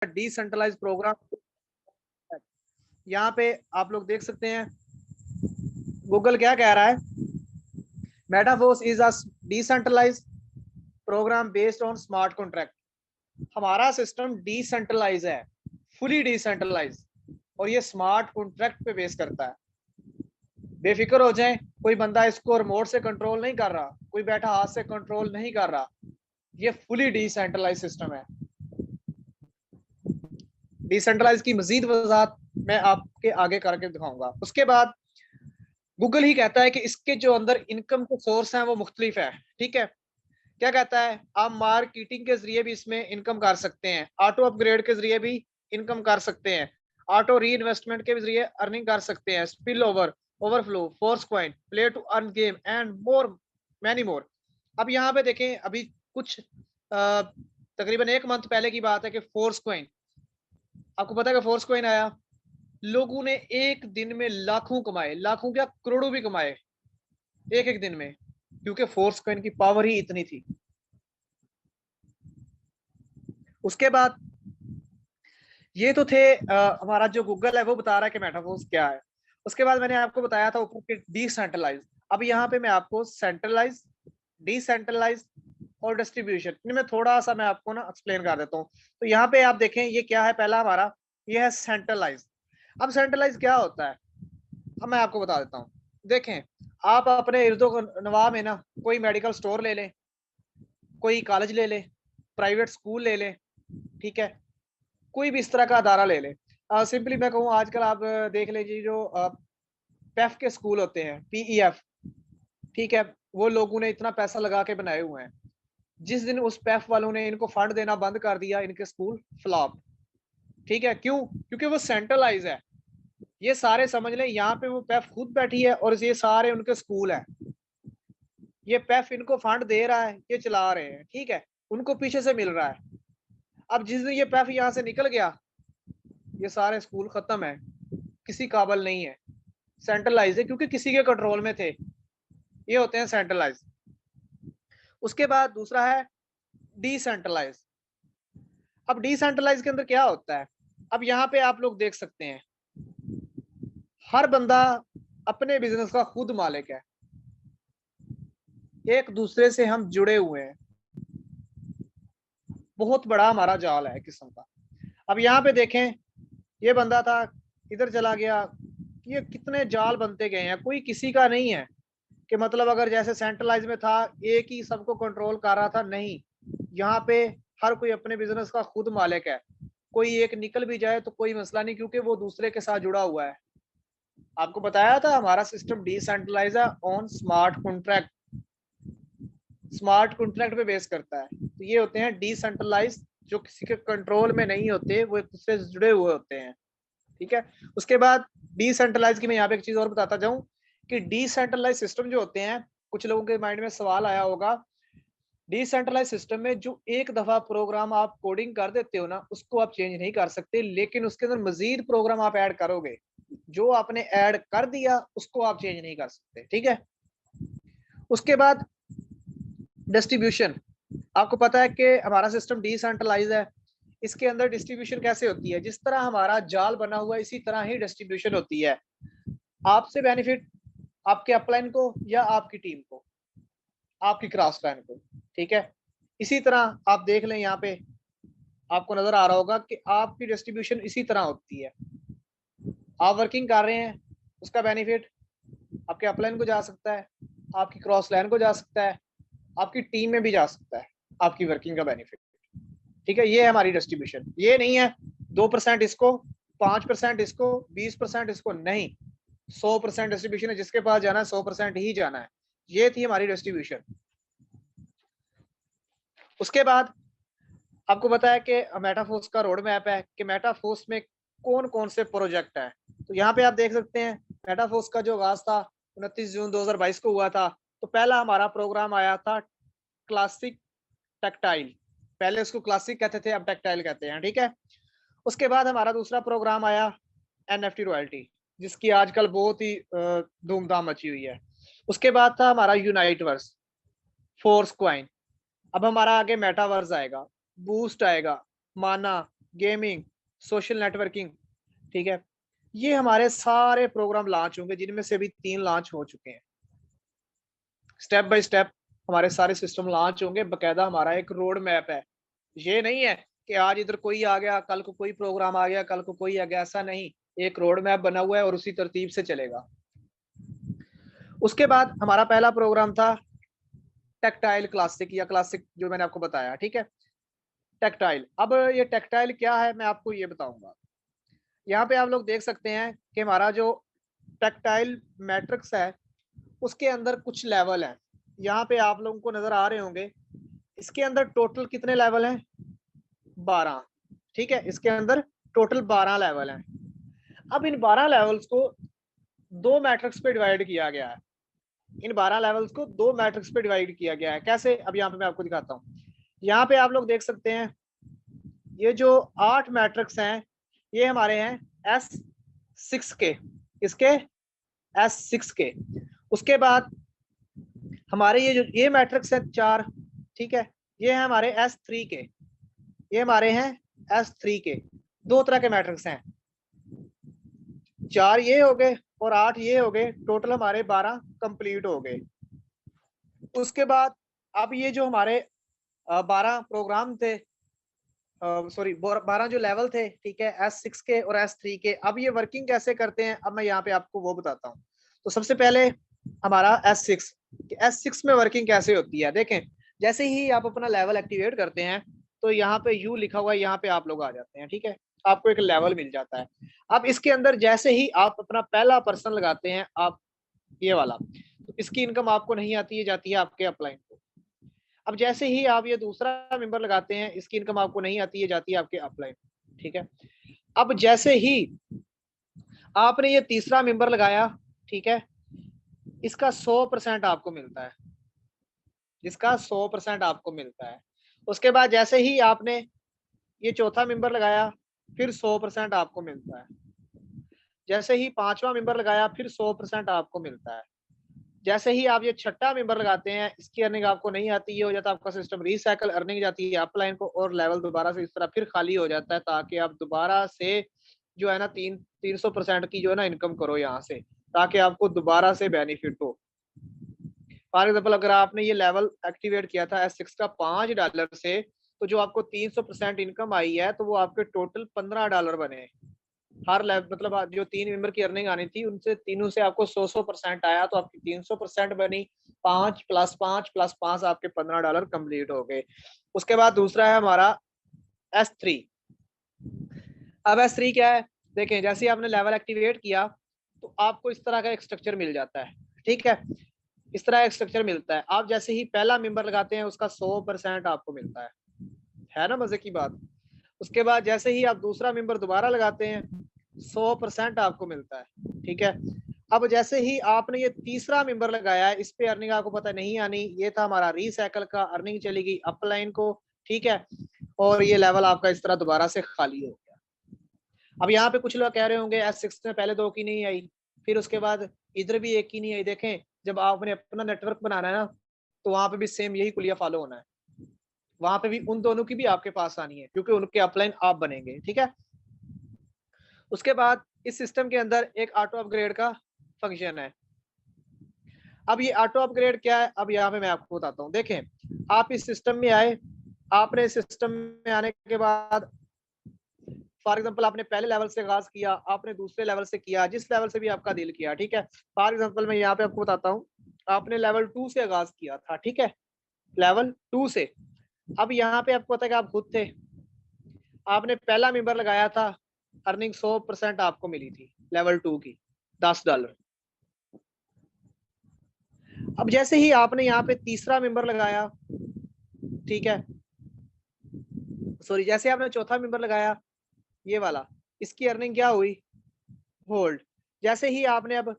Decentralise programme. यहाँ पे आप लोग देख सकते हैं गूगल क्या कह रहा है, Metaforce is a decentralise program based on smart contract. हमारा सिस्टम डिसेंट्रलाइज है, फुली डिसेंट्रलाइज, और ये स्मार्ट कॉन्ट्रैक्ट पे बेस करता है। बेफिक्र हो जाए, कोई बंदा इसको रिमोट से कंट्रोल नहीं कर रहा, कोई बैठा हाथ से कंट्रोल नहीं कर रहा, ये फुली डिसेंट्रलाइज सिस्टम है। डिसेंट्रलाइज की मजीद वजाहत मैं आपके आगे करके दिखाऊंगा। उसके बाद गूगल ही कहता है कि इसके जो अंदर इनकम के सोर्स हैं वो मुख्तलिफ है। ठीक है, क्या कहता है, आप मार्केटिंग के जरिए भी इसमें इनकम कर सकते हैं, ऑटो अपग्रेड के जरिए भी इनकम कर सकते हैं, ऑटो री इन्वेस्टमेंट के जरिए अर्निंग कर सकते हैं, spill over, overflow, force coin, play to earn game and more, many more. अब यहाँ पे देखें, अभी कुछ तकरीबन 1 मंथ पहले की बात है कि फोर्स कॉइन, आपको पता है कि फोर्स कॉइन आया, लोगों ने एक दिन में लाखों कमाए, लाखों क्या करोड़ों भी कमाए एक एक दिन में, क्योंकि फोर्स कॉइन की पावर ही इतनी थी। उसके बाद ये तो थे हमारा जो गूगल है वो बता रहा है कि मेटाफोर्स क्या है। उसके बाद मैंने आपको बताया था ऊपर के डिसेंट्रलाइज। अब यहाँ पे मैं आपको सेंट्रलाइज, डिसेंट्रलाइज और डिस्ट्रीब्यूशन, इनमें थोड़ा सा मैं आपको ना एक्सप्लेन कर देता हूँ। तो यहाँ पे आप देखें ये क्या है, पहला हमारा ये है सेंट्रलाइज। अब सेंट्रलाइज क्या होता है, अब मैं आपको बता देता हूँ। देखें, आप अपने इर्दो नवाह में ना कोई मेडिकल स्टोर ले लें, कोई कॉलेज ले लें, प्राइवेट स्कूल ले लें, ठीक है, कोई भी इस तरह का अदारा ले लें। सिंपली मैं कहूँ, आजकल आप देख लीजिए जो पेफ के स्कूल होते हैं, PEF, ठीक है, वो लोगों ने इतना पैसा लगा के बनाए हुए हैं। जिस दिन उस पेफ वालों ने इनको फंड देना बंद कर दिया, इनके स्कूल फ्लॉप। ठीक है, क्यों? क्योंकि वो सेंट्रलाइज है। ये सारे समझ लें, यहाँ पे वो पेफ खुद बैठी है और ये सारे उनके स्कूल है। ये पेफ इनको फंड दे रहा है, ये चला रहे हैं, ठीक है, उनको पीछे से मिल रहा है। अब जिस दिन ये पेफ यहाँ से निकल गया, ये सारे स्कूल खत्म है, किसी काबल नहीं है, सेंट्रलाइज है, क्योंकि किसी के कंट्रोल में थे। ये होते हैं सेंट्रलाइज। उसके बाद दूसरा है डिसेंट्रलाइज। अब डिसेंट्रलाइज के अंदर क्या होता है, अब यहाँ पे आप लोग देख सकते हैं, हर बंदा अपने बिजनेस का खुद मालिक है, एक दूसरे से हम जुड़े हुए हैं, बहुत बड़ा हमारा जाल है किस्म का। अब यहाँ पे देखें, ये बंदा था, इधर चला गया, ये कितने जाल बनते गए हैं, कोई किसी का नहीं है कि मतलब अगर जैसे सेंट्रलाइज में था एक ही सबको कंट्रोल कर रहा था, नहीं, यहाँ पे हर कोई अपने बिजनेस का खुद मालिक है। कोई एक निकल भी जाए तो कोई मसला नहीं, क्योंकि वो दूसरे के साथ जुड़ा हुआ है। आपको बताया था हमारा सिस्टम डिसेंट्रलाइज है on smart contract, smart contract पे बेस करता है। तो ये होते हैं डिसेंट्रलाइज, जो किसी के कंट्रोल में नहीं होते, वो एक दूसरे से जुड़े हुए होते हैं। ठीक है, उसके बाद डिसेंट्रलाइज की मैं यहाँ पे एक चीज और बताता जाऊं कि डिसेंट्रलाइज सिस्टम जो होते हैं, कुछ लोगों के माइंड में सवाल आया होगा, डिसेंट्रलाइज सिस्टम में जो एक दफा प्रोग्राम आप कोडिंग कर देते हो ना, उसको आप चेंज नहीं कर सकते, लेकिन उसके अंदर मजीद प्रोग्राम आप ऐड करोगे, जो आपने ऐड कर दिया उसको आप चेंज नहीं कर सकते। ठीक है, उसके बाद डिस्ट्रीब्यूशन। आपको पता है कि हमारा सिस्टम डिसेंट्रलाइज है, इसके अंदर डिस्ट्रीब्यूशन कैसे होती है, जिस तरह हमारा जाल बना हुआ है इसी तरह ही डिस्ट्रीब्यूशन होती है। आपसे बेनिफिट आपके अपलाइन को या आपकी टीम को, आपकी क्रॉस लाइन को। ठीक है, इसी तरह आप देख लें, यहाँ पे आपको नजर आ रहा होगा कि आपकी डिस्ट्रीब्यूशन इसी तरह होती है। आप वर्किंग कर रहे हैं, उसका बेनिफिट आपके अपलाइन को जा सकता है, आपकी क्रॉस लाइन को जा सकता है, आपकी टीम में भी जा सकता है, आपकी वर्किंग का बेनिफिट। ठीक है, ये है हमारी डिस्ट्रीब्यूशन। ये नहीं है 2% इसको, 5% इसको, 20% इसको, नहीं, 100% डिस्ट्रीब्यूशन है, जिसके पास जाना है 100% ही जाना है। ये थी हमारी डिस्ट्रीब्यूशन। उसके बाद आपको बताया कि मेटाफोर्स का रोड मैप है कि मेटाफोर्स में कौन कौन से प्रोजेक्ट है। तो यहाँ पे आप देख सकते हैं मेटाफोर्स का जो आगाज था 29 जून 2022 को हुआ था। तो पहला हमारा प्रोग्राम आया था क्लासिक टेक्टाइल, पहले उसको क्लासिक कहते थे, अब टेक्टाइल कहते हैं। ठीक है, उसके बाद हमारा दूसरा प्रोग्राम आया NFT रॉयल्टी, जिसकी आजकल बहुत ही धूमधाम मची हुई है। उसके बाद था हमारा यूनाइटवर्स, फोर्स क्वाइन। अब हमारा आगे मेटावर्स आएगा, बूस्ट आएगा, माना, गेमिंग, सोशल नेटवर्किंग, ठीक है। ये हमारे सारे प्रोग्राम लॉन्च होंगे, जिनमें से भी 3 लॉन्च हो चुके हैं। स्टेप बाय स्टेप हमारे सारे सिस्टम लॉन्च होंगे, बकायदा हमारा एक रोड मैप है। ये नहीं है कि आज इधर कोई आ गया, कल को कोई प्रोग्राम आ गया, कल को कोई आ गया, ऐसा नहीं। एक रोड मैप बना हुआ है और उसी तरतीब से चलेगा। उसके बाद हमारा पहला प्रोग्राम था टेक्टाइल क्लासिक, या क्लासिक जो मैंने आपको बताया, ठीक है। टेक्टाइल, अब ये टेक्टाइल क्या है मैं आपको ये बताऊंगा। यहाँ पे आप लोग देख सकते हैं कि हमारा जो टेक्टाइल मैट्रिक्स है उसके अंदर कुछ लेवल हैं। यहाँ पे आप लोगों को नजर आ रहे होंगे। इसके अंदर टोटल कितने लेवल हैं? 12, ठीक है। इसके अंदर टोटल 12 लेवल हैं। अब इन 12 लेवल्स को 2 मैट्रिक्स पे डिवाइड किया गया है। इन 12 लेवल्स को 2 मैट्रिक्स पे डिवाइड किया गया है। कैसे? अब यहाँ पे मैं आपको दिखाता हूँ। यहाँ पे आप लोग देख सकते हैं, ये जो 8 मैट्रिक्स हैं ये हमारे हैं S6 के, इसके S6 के। उसके बाद हमारे ये मैट्रिक्स है 4, ठीक है। ये है हमारे S3 के, ये हमारे हैं S3 के। 2 तरह के मैट्रिक्स हैं, 4 ये हो गए और 8 ये हो गए। टोटल हमारे 12 कंप्लीट हो गए। उसके बाद अब ये जो हमारे 12 प्रोग्राम थे, सॉरी 12 जो लेवल थे, ठीक है, S6 के और S3 के। अब ये वर्किंग कैसे करते हैं, अब मैं यहाँ पे आपको वो बताता हूँ। तो सबसे पहले हमारा S6 में वर्किंग कैसे होती है, देखें। जैसे ही आप अपना लेवल एक्टिवेट करते हैं तो यहाँ पे U लिखा हुआ है, यहाँ पे आप लोग आ जाते हैं, ठीक है। आपको एक लेवल मिल जाता है। अब इसके अंदर जैसे ही आप अपना पहला पर्सन लगाते हैं, आप ये वाला, तो इसकी इनकम आपको नहीं आती है, जाती है आपके अपलाइन को। अब जैसे ही आप ये दूसरा मेंबर लगाते हैं, इसकी इनकम आपको नहीं आती है, जाती है आपके अपलाइन, ठीक है। अब जैसे ही आपने ये तीसरा मेंबर लगाया, ठीक है, इसका 100% आपको मिलता है, इसका 100% आपको मिलता है। उसके बाद जैसे ही आपने ये चौथा मेंबर लगाया, फिर 100% आपको मिलता है। जैसे ही पांचवा मेंबर लगाया, फिर 100% आपको मिलता है। जैसे ही आप ये छठा मेंबर लगाते हैं, इसकी अर्निंग आपको नहीं आती है, हो जाता है आपका सिस्टम रिसाइकल, अर्निंग जाती है अपलाइन को और लेवल दोबारा से इस तरह फिर खाली हो जाता है, ताकि आप दोबारा से जो है ना 300% की जो है ना इनकम करो यहाँ से, ताकि आपको दोबारा से बेनिफिट हो। फॉर एग्जाम्पल अगर आपने ये लेवल एक्टिवेट किया था S6 का $5 से, तो जो आपको 300% इनकम आई है, तो वो आपके टोटल $15 बने। हर लेवल मतलब जो 3 मेंबर की अर्निंग आनी थी, उनसे तीनों से आपको 100% आया, तो आपकी 300% बनी। 5 + 5 + 5 आपके $15 कंप्लीट हो गए। उसके बाद दूसरा है हमारा S3। अब S3 क्या है, देखें। जैसे ही आपने लेवल एक्टिवेट किया तो आपको इस तरह का एक स्ट्रक्चर मिल जाता है, ठीक है। इस तरह एक स्ट्रक्चर मिलता है। आप जैसे ही पहला मेंबर लगाते हैं, उसका 100% आपको मिलता है ना, मजे की बात। उसके बाद जैसे ही आप दूसरा मेंबर दोबारा लगाते हैं, 100% आपको मिलता है, ठीक है। अब जैसे ही आपने ये तीसरा मेंबर लगाया है, इस पे अर्निंग आपको पता नहीं आनी, ये था हमारा रिसाइकल का, अर्निंग चली गई अपलाइन को, ठीक है। और ये लेवल आपका इस तरह दोबारा से खाली हो गया। अब यहाँ पे कुछ लोग कह रहे होंगे S6 में पहले 2 की नहीं आई, फिर उसके बाद इधर भी 1 की नहीं आई। देखें, जब आपने अपना नेटवर्क बनाना है ना, तो वहां पे भी सेम यही कुलिया फॉलो होना है। वहां पे भी उन दोनों की भी आपके पास आनी है, क्योंकि उनके अपलाइन आप बनेंगे, ठीक है। उसके बाद इस सिस्टम के अंदर एक ऑटो अपग्रेड का फंक्शन है। अब ये ऑटो अपग्रेड क्या है, अब यहाँ पे मैं आपको बताता हूँ। देखें, आप इस सिस्टम में आए, आपने सिस्टम में आने के बाद फॉर एग्जांपल आपने पहले लेवल से आगाज किया, आपने दूसरे लेवल से किया, जिस लेवल से भी आपका दिल किया, ठीक है। फॉर एग्जांपल मैं यहाँ पे आपको बताता हूँ, आपने लेवल 2 से आगाज किया था, ठीक है, लेवल 2 से। अब यहाँ पे आपको पता है कि आप खुद थे, आपने पहला मेंबर लगाया था, अर्निंग 100% आपको मिली थी लेवल 2 की, $10। अब जैसे ही आपने यहाँ पे तीसरा मेंबर लगाया, ठीक है, सॉरी, जैसे आपने चौथा मेंबर लगाया, ये वाला, इसकी अर्निंग क्या हुई, होल्ड। जैसे ही आपने अब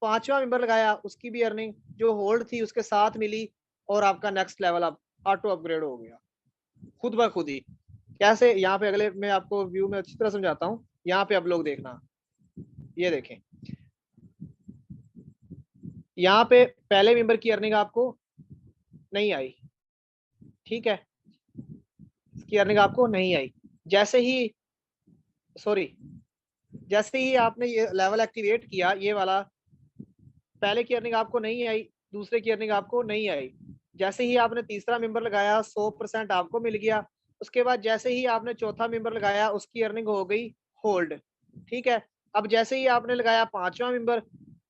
पांचवा मेंबर लगाया, उसकी भी अर्निंग जो होल्ड थी उसके साथ मिली, और आपका नेक्स्ट लेवल अब ऑटो अपग्रेड हो गया खुद ब खुद ही। कैसे, यहाँ पे अगले मैं आपको व्यू में अच्छी तरह समझाता हूँ। यहाँ पे आप लोग देखना, ये देखें, यहाँ पे पहले मेंबर की अर्निंग आपको नहीं आई, ठीक है, इसकी अर्निंग आपको नहीं आई। जैसे ही सॉरी जैसे ही आपने ये लेवल एक्टिवेट किया, ये वाला, पहले की अर्निंग आपको नहीं आई, दूसरे की अर्निंग आपको नहीं आई। जैसे ही आपने तीसरा मेंबर लगाया 100% आपको मिल गया। उसके बाद जैसे ही आपने चौथा मेंबर लगाया उसकी अर्निंग हो गई होल्ड। ठीक है। अब जैसे ही आपने लगाया पांचवा मेंबर,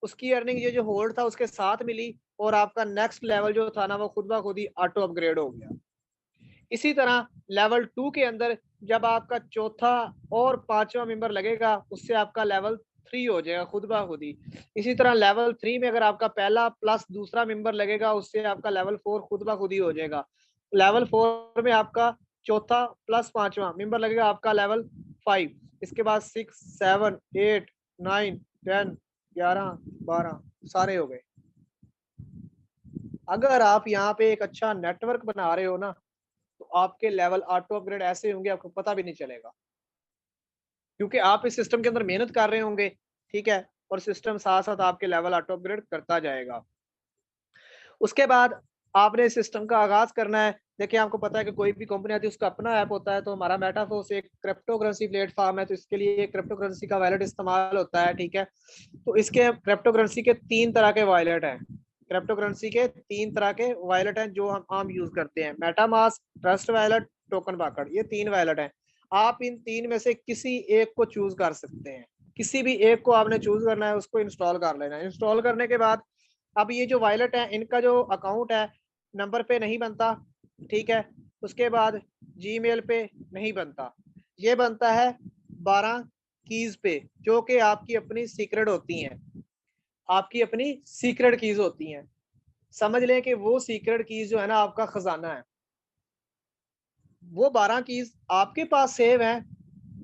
उसकी अर्निंग ये जो होल्ड था उसके साथ मिली, और आपका नेक्स्ट लेवल जो था ना वो खुद ब खुद ही ऑटो अपग्रेड हो गया। इसी तरह लेवल 2 के अंदर जब आपका चौथा और पांचवा मेंबर लगेगा उससे आपका लेवल 3 हो जाएगा खुद ब खुद ही। इसी तरह लेवल 3 में अगर आपका पहला प्लस दूसरा मेंबर लगेगा उससे आपका लेवल 4 खुद ब खुद ही हो जाएगा। लेवल 4 में आपका चौथा प्लस पांचवा मेंबर लगेगा, आपका लेवल 5। इसके बाद 6 7 8 9 10 11 12 सारे हो गए। अगर आप यहाँ पे एक अच्छा नेटवर्क बना रहे हो ना, तो आपके लेवल ऑटो अपग्रेड ऐसे होंगे आपको पता भी नहीं चलेगा, क्योंकि आप इस सिस्टम के अंदर मेहनत कर रहे होंगे। ठीक है। और सिस्टम साथ साथ आपके लेवल ऑटो अपग्रेड करता जाएगा। उसके बाद आपने इस सिस्टम का आगाज करना है। देखिए आपको पता है कि कोई भी कंपनी आती है उसका अपना ऐप होता है, तो हमारा मेटाफोर्स एक क्रिप्टो करेंसी प्लेटफॉर्म है, तो इसके लिए क्रिप्टो करेंसी का वॉलेट इस्तेमाल होता है। ठीक है। तो इसके क्रिप्टो करेंसी के 3 तरह के वॉलेट हैं। क्रिप्टो करेंसी के 3 तरह के वॉलेट हैं जो हम आम यूज करते हैं, मेटामास्क, ट्रस्ट वॉलेट, टोकन बाकड़, ये 3 वॉलेट हैं। आप इन 3 में से किसी एक को चूज कर सकते हैं। किसी भी एक को आपने चूज करना है, उसको इंस्टॉल कर लेना है। इंस्टॉल करने के बाद अब ये जो वॉलेट है इनका जो अकाउंट है नंबर पे नहीं बनता। ठीक है। उसके बाद जीमेल पे नहीं बनता, ये बनता है 12 कीज पे, जो कि आपकी अपनी सीक्रेट होती हैं। आपकी अपनी सीक्रेट कीज होती हैं। समझ लें कि वो सीक्रेट कीज जो है ना आपका खजाना है। वो 12 कीज आपके पास सेव है,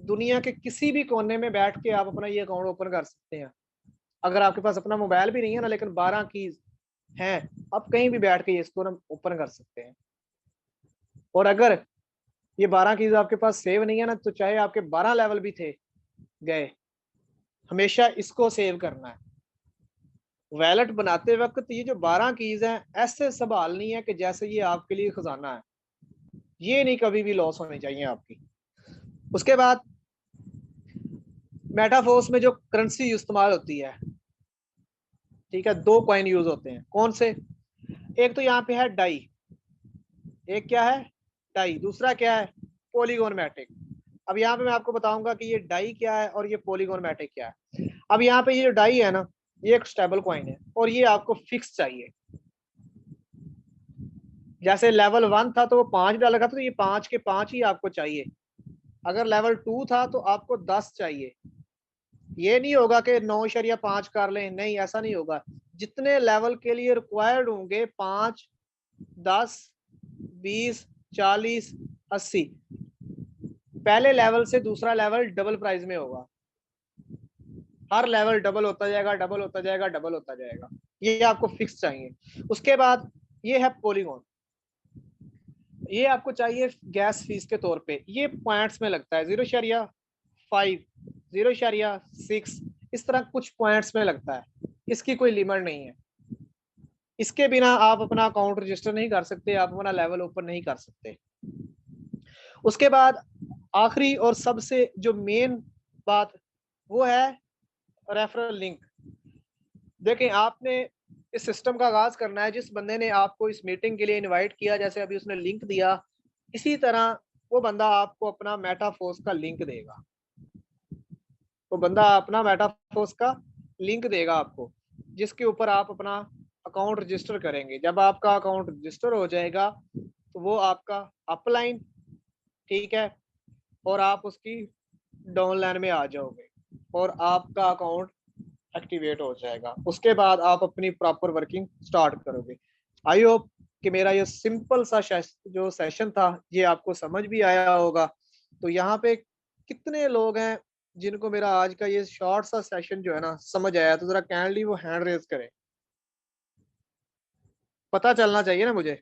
दुनिया के किसी भी कोने में बैठ के आप अपना ये अकाउंट ओपन कर सकते हैं। अगर आपके पास अपना मोबाइल भी नहीं है ना, लेकिन 12 कीज हैं, आप कहीं भी बैठ के ये इसको ना ओपन कर सकते हैं। और अगर ये 12 कीज आपके पास सेव नहीं है ना, तो चाहे आपके 12 लेवल भी थे गए, हमेशा इसको सेव करना है। वैलेट बनाते वक्त ये जो 12 कीज हैं ऐसे संभालनी है कि जैसे ये आपके लिए खजाना है, ये नहीं कभी भी लॉस होनी चाहिए आपकी। उसके बाद मेटाफोर्स में जो करेंसी इस्तेमाल होती है, ठीक है, 2 कॉइन यूज होते हैं। कौन से? एक तो यहाँ पे है डाई, एक क्या है? डाई। दूसरा क्या है? Polygon Matic. अब यहाँ पे मैं आपको बताऊंगा कि ये डाई क्या है और ये पॉलीगॉन मैटिक क्या है। अब यहाँ पे ये जो डाई है ना, ये एक स्टेबल कॉइन है और ये आपको फिक्स चाहिए। जैसे लेवल 1 था तो वो 5 डाला था, तो ये 5 के 5 ही आपको चाहिए। अगर लेवल 2 था तो आपको 10 चाहिए। ये नहीं होगा कि 9.5 कर लें, नहीं ऐसा नहीं होगा। जितने लेवल के लिए रिक्वायर्ड होंगे, 5, 10, 20, 40, 80, पहले लेवल से दूसरा लेवल डबल प्राइस में होगा। हर लेवल डबल होता जाएगा, डबल होता जाएगा, डबल होता जाएगा। ये आपको फिक्स चाहिए। उसके बाद ये है पॉलीगॉन। ये आपको चाहिए गैस फीस के तौर पे। ये पॉइंट्स में लगता है, 0.5, 0.6, इस तरह कुछ पॉइंट्स में लगता है। इसकी कोई लिमिट नहीं है। इसके बिना आप अपना अकाउंट रजिस्टर नहीं कर सकते, आप अपना लेवल ओपन नहीं कर सकते। उसके बाद आखिरी और सबसे जो मेन बात वो है रेफरल लिंक। देखें, आपने इस सिस्टम का आगाज करना है, जिस बंदे ने आपको इस मीटिंग के लिए इनवाइट किया, जैसे अभी उसने लिंक दिया, इसी तरह वो बंदा आपको अपना मेटाफोर्स का लिंक देगा। वो बंदा अपना मेटाफोर्स का लिंक देगा आपको, जिसके ऊपर आप अपना अकाउंट रजिस्टर करेंगे। जब आपका अकाउंट रजिस्टर हो जाएगा तो वो आपका अपलाइन, ठीक है, और आप उसकी डाउनलाइन में आ जाओगे और आपका अकाउंट एक्टिवेट हो जाएगा। उसके बाद आप अपनी प्रॉपर वर्किंग स्टार्ट करोगे। आई होप कि मेरा ये सिंपल सा जो सेशन था ये आपको समझ भी आया होगा। तो यहाँ पे कितने लोग हैं जिनको मेरा आज का ये शॉर्ट सा सेशन जो है ना समझ आया, तो जरा काइंडली वो हैंड रेज करें। पता चलना चाहिए ना मुझे।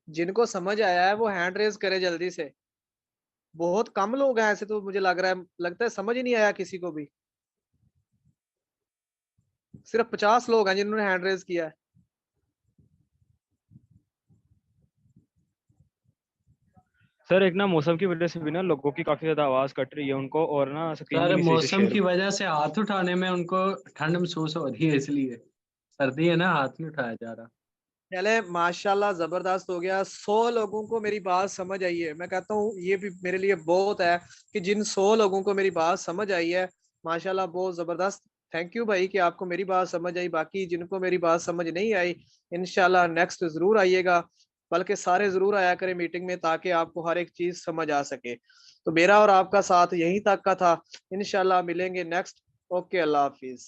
जिनको समझ आया है वो हैंड रेज करे जल्दी से। बहुत कम लोग हैं ऐसे, तो मुझे लग रहा है, लगता है समझ ही नहीं आया किसी को भी। सिर्फ 50 लोग हैं जिन्होंने हैंड रेज किया है। सर एक ना मौसम की वजह से भी ना लोगों की काफी ज्यादा आवाज कट रही है उनको, और ना स्क्रीन भी सर नहीं सही से मौसम शेयर। की वजह से हाथ उठाने में उनको ठंड महसूस हो रही है, इसलिए सर्दी है ना, हाथ नहीं उठाया जा रहा। चले माशाल्लाह जबरदस्त हो गया। 100 लोगों को मेरी बात समझ आई है। मैं कहता हूँ ये भी मेरे लिए बहुत है कि जिन 100 लोगों को मेरी बात समझ आई है, माशाल्लाह बहुत जबरदस्त। थैंक यू भाई कि आपको मेरी बात समझ आई। बाकी जिनको मेरी बात समझ नहीं आई, इंशाल्लाह नेक्स्ट जरूर आइएगा, बल्कि सारे जरूर आया करें मीटिंग में, ताकि आपको हर एक चीज समझ आ सके। तो मेरा और आपका साथ यहीं तक का था। इंशाल्लाह मिलेंगे नेक्स्ट। ओके, अल्लाह हाफिज।